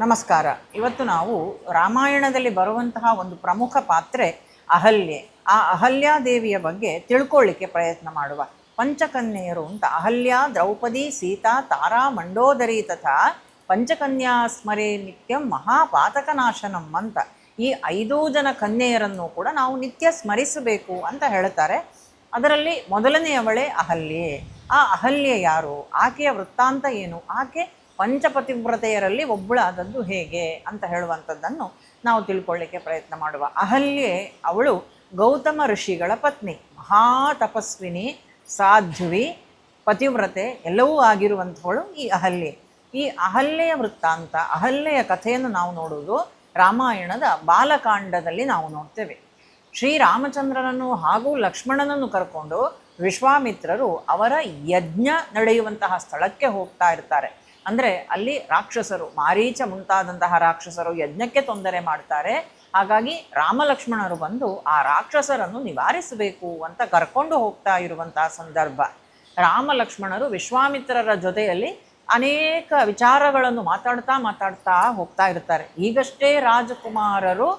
ನಮಸ್ಕಾರ. ಇವತ್ತು ನಾವು ರಾಮಾಯಣದಲ್ಲಿ ಬರುವಂತಹ ಒಂದು ಪ್ರಮುಖ ಪಾತ್ರೆ ಅಹಲ್ಯೆ. ಆ ಅಹಲ್ಯಾದೇವಿಯ ಬಗ್ಗೆ ತಿಳ್ಕೊಳ್ಳಿಕ್ಕೆ ಪ್ರಯತ್ನ ಮಾಡುವ. ಪಂಚಕನ್ಯೆಯರು ಅಂತ ಅಹಲ್ಯ, ದ್ರೌಪದಿ, ಸೀತಾ, ತಾರಾ, ಮಂಡೋದರಿ ತಥಾ ಪಂಚಕನ್ಯಾ ಸ್ಮರೇ ನಿತ್ಯಂ ಮಹಾಪಾತಕನಾಶನಂ ಅಂತ ಈ 5 ಜನ ಕನ್ಯೆಯರನ್ನು ಕೂಡ ನಾವು ನಿತ್ಯ ಸ್ಮರಿಸಬೇಕು ಅಂತ ಹೇಳ್ತಾರೆ. ಅದರಲ್ಲಿ ಮೊದಲನೆಯವಳೇ ಅಹಲ್ಯೆ. ಆ ಅಹಲ್ಯೆ ಯಾರು? ಆಕೆಯ ವೃತ್ತಾಂತ ಏನು? ಆಕೆ ಪಂಚಪತಿವ್ರತೆಯರಲ್ಲಿ ಒಬ್ಬಳಾದದ್ದು ಹೇಗೆ ಅಂತ ಹೇಳುವಂಥದ್ದನ್ನು ನಾವು ತಿಳ್ಕೊಳ್ಳಿಕ್ಕೆ ಪ್ರಯತ್ನ ಮಾಡುವ. ಅಹಲ್ಯೆ ಅವಳು ಗೌತಮ ಋಷಿಗಳ ಪತ್ನಿ, ಮಹಾ ತಪಸ್ವಿನಿ, ಸಾಧ್ವಿ, ಪತಿವ್ರತೆ ಎಲ್ಲವೂ ಆಗಿರುವಂಥವಳು ಈ ಅಹಲ್ಯೆ. ಈ ಅಹಲ್ಯೆಯ ವೃತ್ತಾಂತ, ಅಹಲ್ಯೆಯ ಕಥೆಯನ್ನು ನಾವು ನೋಡುವುದು ರಾಮಾಯಣದ ಬಾಲಕಾಂಡದಲ್ಲಿ ನಾವು ನೋಡ್ತೇವೆ. ಶ್ರೀರಾಮಚಂದ್ರನನ್ನು ಹಾಗೂ ಲಕ್ಷ್ಮಣನನ್ನು ಕರ್ಕೊಂಡು ವಿಶ್ವಾಮಿತ್ರರು ಅವರ ಯಜ್ಞ ನಡೆಯುವಂತಹ ಸ್ಥಳಕ್ಕೆ ಹೋಗ್ತಾ ಇರ್ತಾರೆ. ಅಂದರೆ ಅಲ್ಲಿ ರಾಕ್ಷಸರು, ಮಾರೀಚ ಮುಂತಾದಂತಹ ರಾಕ್ಷಸರು ಯಜ್ಞಕ್ಕೆ ತೊಂದರೆ ಮಾಡ್ತಾರೆ. ಹಾಗಾಗಿ ರಾಮ ಲಕ್ಷ್ಮಣರು ಬಂದು ಆ ರಾಕ್ಷಸರನ್ನು ನಿವಾರಿಸಬೇಕು ಅಂತ ಕರ್ಕೊಂಡು ಹೋಗ್ತಾ ಇರುವಂತಹ ಸಂದರ್ಭ. ರಾಮ ಲಕ್ಷ್ಮಣರು ವಿಶ್ವಾಮಿತ್ರರ ಜೊತೆಯಲ್ಲಿ ಅನೇಕ ವಿಚಾರಗಳನ್ನು ಮಾತಾಡ್ತಾ ಹೋಗ್ತಾ ಇರ್ತಾರೆ. ಈಗಷ್ಟೇ ರಾಜಕುಮಾರರು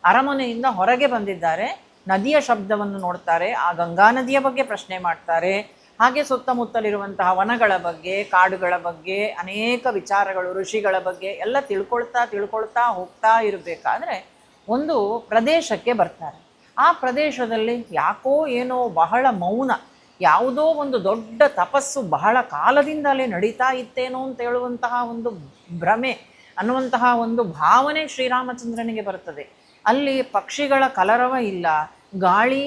ಅರಮನೆಯಿಂದ ಹೊರಗೆ ಬಂದಿದ್ದಾರೆ. ನದಿಯ ಶಬ್ದವನ್ನು ನೋಡ್ತಾರೆ, ಆ ಗಂಗಾ ನದಿಯ ಬಗ್ಗೆ ಪ್ರಶ್ನೆ ಮಾಡ್ತಾರೆ. ಹಾಗೆ ಸುತ್ತಮುತ್ತಲಿರುವಂತಹ ವನಗಳ ಬಗ್ಗೆ, ಕಾಡುಗಳ ಬಗ್ಗೆ, ಅನೇಕ ವಿಚಾರಗಳು, ಋಷಿಗಳ ಬಗ್ಗೆ ಎಲ್ಲ ತಿಳ್ಕೊಳ್ತಾ ಹೋಗ್ತಾ ಇರಬೇಕಾದ್ರೆ ಒಂದು ಪ್ರದೇಶಕ್ಕೆ ಬರ್ತಾರೆ. ಆ ಪ್ರದೇಶದಲ್ಲಿ ಯಾಕೋ ಏನೋ ಬಹಳ ಮೌನ, ಯಾವುದೋ ಒಂದು ದೊಡ್ಡ ತಪಸ್ಸು ಬಹಳ ಕಾಲದಿಂದಲೇ ನಡೀತಾ ಇತ್ತೇನೋ ಅಂತ ಹೇಳುವಂತಹ ಒಂದು ಭ್ರಮೆ ಅನ್ನುವಂತಹ ಒಂದು ಭಾವನೆ ಶ್ರೀರಾಮಚಂದ್ರನಿಗೆ ಬರ್ತದೆ. ಅಲ್ಲಿ ಪಕ್ಷಿಗಳ ಕಲರವ ಇಲ್ಲ, ಗಾಳಿ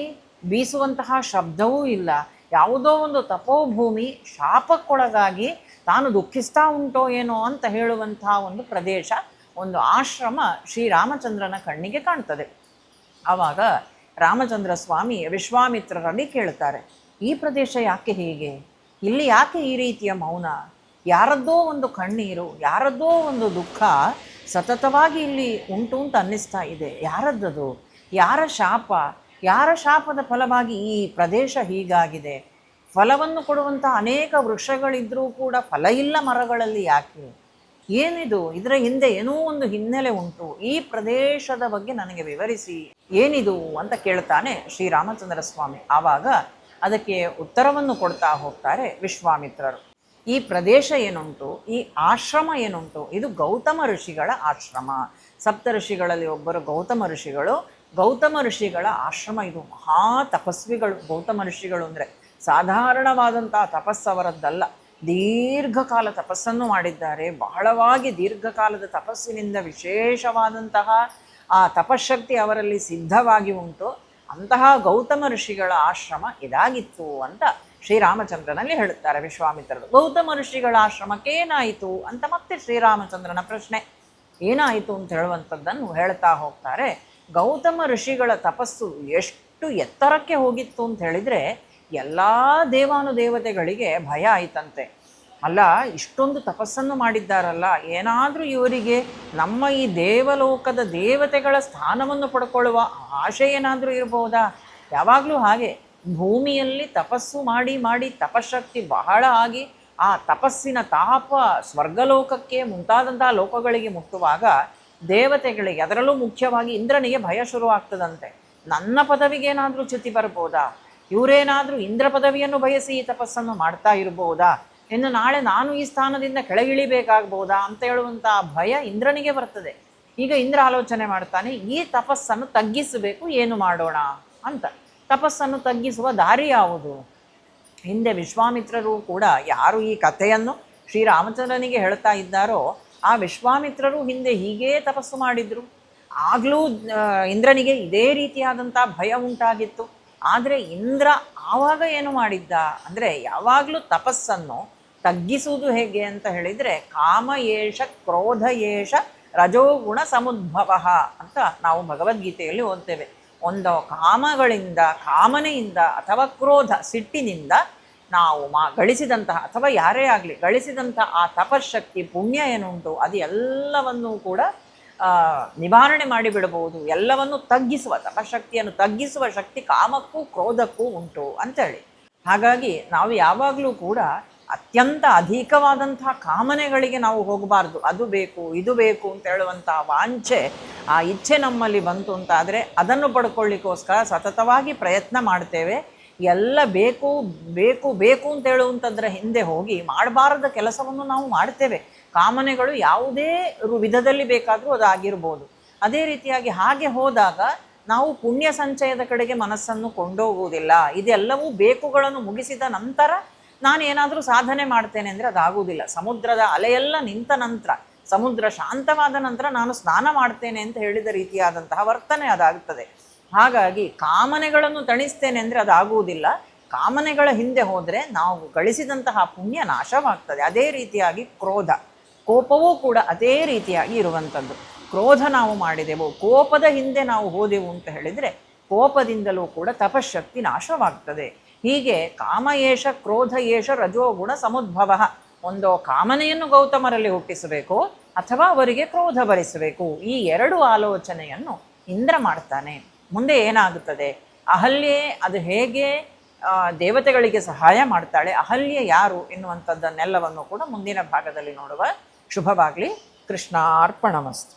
ಬೀಸುವಂತಹ ಶಬ್ದವೂ ಇಲ್ಲ. ಯಾವುದೋ ಒಂದು ತಪೋಭೂಮಿ ಶಾಪಕ್ಕೊಳಗಾಗಿ ತಾನು ದುಃಖಿಸ್ತಾ ಉಂಟೋ ಏನೋ ಅಂತ ಹೇಳುವಂತಹ ಒಂದು ಪ್ರದೇಶ, ಒಂದು ಆಶ್ರಮ ಶ್ರೀರಾಮಚಂದ್ರನ ಕಣ್ಣಿಗೆ ಕಾಣ್ತದೆ. ಆವಾಗ ರಾಮಚಂದ್ರ ಸ್ವಾಮಿ ವಿಶ್ವಾಮಿತ್ರರಲ್ಲಿ ಕೇಳ್ತಾರೆ, ಈ ಪ್ರದೇಶ ಯಾಕೆ ಹೀಗೆ? ಇಲ್ಲಿ ಯಾಕೆ ಈ ರೀತಿಯ ಮೌನ? ಯಾರದ್ದೋ ಒಂದು ಕಣ್ಣೀರು, ಯಾರದ್ದೋ ಒಂದು ದುಃಖ ಸತತವಾಗಿ ಇಲ್ಲಿ ಉಂಟು ಅಂತ ಅನ್ನಿಸ್ತಾ ಇದೆ. ಯಾರದ್ದದು? ಯಾರ ಶಾಪ? ಯಾರ ಶಾಪದ ಫಲವಾಗಿ ಈ ಪ್ರದೇಶ ಹೀಗಾಗಿದೆ? ಫಲವನ್ನು ಕೊಡುವಂಥ ಅನೇಕ ವೃಕ್ಷಗಳಿದ್ರೂ ಕೂಡ ಫಲ ಇಲ್ಲ ಮರಗಳಲ್ಲಿ ಯಾಕೆ? ಏನಿದು? ಇದರ ಹಿಂದೆ ಏನೋ ಒಂದು ಹಿನ್ನೆಲೆ ಉಂಟು. ಈ ಪ್ರದೇಶದ ಬಗ್ಗೆ ನನಗೆ ವಿವರಿಸಿ, ಏನಿದು ಅಂತ ಕೇಳ್ತಾನೆ ಶ್ರೀರಾಮಚಂದ್ರ ಸ್ವಾಮಿ. ಆವಾಗ ಅದಕ್ಕೆ ಉತ್ತರವನ್ನು ಕೊಡ್ತಾ ಹೋಗ್ತಾರೆ ವಿಶ್ವಾಮಿತ್ರರು. ಈ ಪ್ರದೇಶ ಏನುಂಟು, ಈ ಆಶ್ರಮ ಏನುಂಟು, ಇದು ಗೌತಮ ಋಷಿಗಳ ಆಶ್ರಮ. ಸಪ್ತ ಋಷಿಗಳಲ್ಲಿ ಒಬ್ಬರು ಗೌತಮ ಋಷಿಗಳು. ಗೌತಮ ಋಷಿಗಳ ಆಶ್ರಮ ಇದು. ಮಹಾ ತಪಸ್ವಿಗಳು ಗೌತಮ ಋಷಿಗಳು. ಅಂದರೆ ಸಾಧಾರಣವಾದಂಥ ತಪಸ್ಸವರದ್ದಲ್ಲ. ದೀರ್ಘಕಾಲ ತಪಸ್ಸನ್ನು ಮಾಡಿದ್ದಾರೆ. ಬಹಳವಾಗಿ ದೀರ್ಘಕಾಲದ ತಪಸ್ಸಿನಿಂದ ವಿಶೇಷವಾದಂತಹ ಆ ತಪಶಕ್ತಿ ಅವರಲ್ಲಿ ಸಿದ್ಧವಾಗಿ ಉಂಟು. ಅಂತಹ ಗೌತಮ ಋಷಿಗಳ ಆಶ್ರಮ ಇದಾಗಿತ್ತು ಅಂತ ಶ್ರೀರಾಮಚಂದ್ರನಲ್ಲಿ ಹೇಳುತ್ತಾರೆ ವಿಶ್ವಾಮಿತ್ರರು. ಗೌತಮ ಋಷಿಗಳ ಆಶ್ರಮಕ್ಕೆ ಏನಾಯಿತು ಅಂತ ಮತ್ತೆ ಶ್ರೀರಾಮಚಂದ್ರನ ಪ್ರಶ್ನೆ. ಏನಾಯಿತು ಅಂತ ಹೇಳುವಂಥದ್ದನ್ನು ಹೇಳ್ತಾ ಹೋಗ್ತಾರೆ. ಗೌತಮ ಋಷಿಗಳ ತಪಸ್ಸು ಎಷ್ಟು ಎತ್ತರಕ್ಕೆ ಹೋಗಿತ್ತು ಅಂತ ಹೇಳಿದರೆ ಎಲ್ಲ ದೇವಾನುದೇವತೆಗಳಿಗೆ ಭಯ ಆಯಿತಂತೆ. ಅಲ್ಲ, ಇಷ್ಟೊಂದು ತಪಸ್ಸನ್ನು ಮಾಡಿದ್ದಾರಲ್ಲ, ಏನಾದರೂ ಇವರಿಗೆ ನಮ್ಮ ಈ ದೇವಲೋಕದ ದೇವತೆಗಳ ಸ್ಥಾನವನ್ನು ಪಡ್ಕೊಳ್ಳುವ ಆಶೆ ಏನಾದರೂ ಇರಬಹುದಾ? ಯಾವಾಗಲೂ ಹಾಗೆ ಭೂಮಿಯಲ್ಲಿ ತಪಸ್ಸು ಮಾಡಿ ತಪಶಕ್ತಿ ಬಹಳ ಆಗಿ ಆ ತಪಸ್ಸಿನ ತಾಪ ಸ್ವರ್ಗಲೋಕಕ್ಕೆ ಮುಂತಾದಂತಹ ಲೋಕಗಳಿಗೆ ಮುಟ್ಟುವಾಗ ದೇವತೆಗಳಿಗೆ, ಅದರಲ್ಲೂ ಮುಖ್ಯವಾಗಿ ಇಂದ್ರನಿಗೆ ಭಯ ಶುರುವಾಗ್ತದಂತೆ. ನನ್ನ ಪದವಿಗೇನಾದರೂ ಚ್ಯುತಿ ಬರ್ಬೋದಾ? ಇವರೇನಾದರೂ ಇಂದ್ರ ಪದವಿಯನ್ನು ಬಯಸಿ ಈ ತಪಸ್ಸನ್ನು ಮಾಡ್ತಾ ಇರ್ಬೋದಾ? ಇನ್ನು ನಾಳೆ ನಾನು ಈ ಸ್ಥಾನದಿಂದ ಕೆಳಗಿಳಿಬೇಕಾಗ್ಬೋದಾ ಅಂತ ಹೇಳುವಂಥ ಭಯ ಇಂದ್ರನಿಗೆ ಬರ್ತದೆ. ಈಗ ಇಂದ್ರ ಆಲೋಚನೆ ಮಾಡ್ತಾನೆ, ಈ ತಪಸ್ಸನ್ನು ತಗ್ಗಿಸಬೇಕು, ಏನು ಮಾಡೋಣ ಅಂತ. ತಪಸ್ಸನ್ನು ತಗ್ಗಿಸುವ ದಾರಿ ಯಾವುದು? ಹಿಂದೆ ವಿಶ್ವಾಮಿತ್ರರು ಕೂಡ ಯಾರು ಈ ಕಥೆಯನ್ನು ಶ್ರೀರಾಮಚಂದ್ರನಿಗೆ ಹೇಳ್ತಾ ಇದ್ದಾರೋ ಆ ವಿಶ್ವಾಮಿತ್ರರು ಹಿಂದೆ ಹೀಗೇ ತಪಸ್ಸು ಮಾಡಿದ್ರು. ಆಗಲೂ ಇಂದ್ರನಿಗೆ ಇದೇ ರೀತಿಯಾದಂಥ ಭಯ ಉಂಟಾಗಿತ್ತು. ಆದರೆ ಇಂದ್ರ ಆವಾಗ ಏನು ಮಾಡಿದ್ದ ಅಂದರೆ, ಯಾವಾಗಲೂ ತಪಸ್ಸನ್ನು ತಗ್ಗಿಸುವುದು ಹೇಗೆ ಅಂತ ಹೇಳಿದರೆ, ಕಾಮ ಏಷ ಕ್ರೋಧ ಏಷ ರಜೋಗುಣ ಸಮುದ್ಭವ ಅಂತ ನಾವು ಭಗವದ್ಗೀತೆಯಲ್ಲಿ ಓದ್ತೇವೆ. ಒಂದು ಕಾಮಗಳಿಂದ, ಕಾಮನೆಯಿಂದ ಅಥವಾ ಕ್ರೋಧ, ಸಿಟ್ಟಿನಿಂದ ನಾವು ಗಳಿಸಿದಂತಹ ಅಥವಾ ಯಾರೇ ಆಗಲಿ ಗಳಿಸಿದಂಥ ಆ ತಪಶಕ್ತಿ, ಪುಣ್ಯ ಏನುಂಟು ಅದು ಎಲ್ಲವನ್ನೂ ಕೂಡ ನಿವಾರಣೆ ಮಾಡಿಬಿಡಬಹುದು. ಎಲ್ಲವನ್ನು ತಗ್ಗಿಸುವ, ತಪಶಕ್ತಿಯನ್ನು ತಗ್ಗಿಸುವ ಶಕ್ತಿ ಕಾಮಕ್ಕೂ ಕ್ರೋಧಕ್ಕೂ ಉಂಟು ಅಂಥೇಳಿ. ಹಾಗಾಗಿ ನಾವು ಯಾವಾಗಲೂ ಕೂಡ ಅತ್ಯಂತ ಅಧಿಕವಾದಂತಹ ಕಾಮನೆಗಳಿಗೆ ನಾವು ಹೋಗಬಾರ್ದು. ಅದು ಬೇಕು ಇದು ಬೇಕು ಅಂತ ಹೇಳುವಂಥ ವಾಂಛೆ, ಆ ಇಚ್ಛೆ ನಮ್ಮಲ್ಲಿ ಬಂತು ಅಂತಾದರೆ ಅದನ್ನು ಪಡ್ಕೊಳ್ಳಿಕ್ಕೋಸ್ಕರ ಸತತವಾಗಿ ಪ್ರಯತ್ನ ಮಾಡ್ತೇವೆ. ಎಲ್ಲ ಬೇಕು ಬೇಕು ಬೇಕು ಅಂತ ಹೇಳುವಂಥದ್ರ ಹಿಂದೆ ಹೋಗಿ ಮಾಡಬಾರದ ಕೆಲಸವನ್ನು ನಾವು ಮಾಡ್ತೇವೆ. ಕಾಮನೆಗಳು ಯಾವುದೇ ವಿಧದಲ್ಲಿ ಬೇಕಾದರೂ ಅದಾಗಿರ್ಬೋದು. ಅದೇ ರೀತಿಯಾಗಿ ಹಾಗೆ ಹೋದಾಗ ನಾವು ಪುಣ್ಯ ಸಂಚಯದ ಕಡೆಗೆ ಮನಸ್ಸನ್ನು ಕೊಂಡೋಗುವುದಿಲ್ಲ. ಇದೆಲ್ಲವೂ ಬೇಕುಗಳನ್ನು ಮುಗಿಸಿದ ನಂತರ ನಾನು ಏನಾದರೂ ಸಾಧನೆ ಮಾಡ್ತೇನೆ ಅಂದರೆ ಅದಾಗುವುದಿಲ್ಲ. ಸಮುದ್ರದ ಅಲೆಯೆಲ್ಲ ನಿಂತ ನಂತರ, ಸಮುದ್ರ ಶಾಂತವಾದ ನಂತರ ನಾನು ಸ್ನಾನ ಮಾಡ್ತೇನೆ ಅಂತ ಹೇಳಿದ ರೀತಿಯಾದಂತಹ ವರ್ತನೆ ಅದಾಗುತ್ತದೆ. ಹಾಗಾಗಿ ಕಾಮನೆಗಳನ್ನು ತಣಿಸ್ತೇನೆ ಅಂದರೆ ಅದಾಗುವುದಿಲ್ಲ. ಕಾಮನೆಗಳ ಹಿಂದೆ ಹೋದರೆ ನಾವು ಗಳಿಸಿದಂತಹ ಪುಣ್ಯ ನಾಶವಾಗ್ತದೆ. ಅದೇ ರೀತಿಯಾಗಿ ಕ್ರೋಧ, ಕೋಪವೂ ಕೂಡ ಅದೇ ರೀತಿಯಾಗಿ ಇರುವಂಥದ್ದು. ಕ್ರೋಧ ನಾವು ಮಾಡಿದೆವು, ಕೋಪದ ಹಿಂದೆ ನಾವು ಹೋದೆವು ಅಂತ ಹೇಳಿದರೆ ಕೋಪದಿಂದಲೂ ಕೂಡ ತಪಶಕ್ತಿ ನಾಶವಾಗ್ತದೆ. ಹೀಗೆ ಕಾಮ ಏಷ ಕ್ರೋಧ ಏಷ ರಜೋಗುಣ ಸಮುದ್ಭವ. ಒಂದು ಕಾಮನೆಯನ್ನು ಗೌತಮರಲ್ಲಿ ಹುಟ್ಟಿಸಬೇಕು ಅಥವಾ ಅವರಿಗೆ ಕ್ರೋಧ ಬರಿಸಬೇಕು. ಈ ಎರಡು ಆಲೋಚನೆಯನ್ನು ಇಂದ್ರ ಮಾಡ್ತಾನೆ. ಮುಂದೆ ಏನಾಗುತ್ತದೆ, ಅಹಲ್ಯೆ ಅದು ಹೇಗೆ ದೇವತೆಗಳಿಗೆ ಸಹಾಯ ಮಾಡ್ತಾಳೆ, ಅಹಲ್ಯೆ ಯಾರು ಎನ್ನುವಂಥದ್ದನ್ನೆಲ್ಲವನ್ನು ಕೂಡ ಮುಂದಿನ ಭಾಗದಲ್ಲಿ ನೋಡುವ. ಶುಭವಾಗಲಿ. ಕೃಷ್ಣಾರ್ಪಣಮಸ್ತು.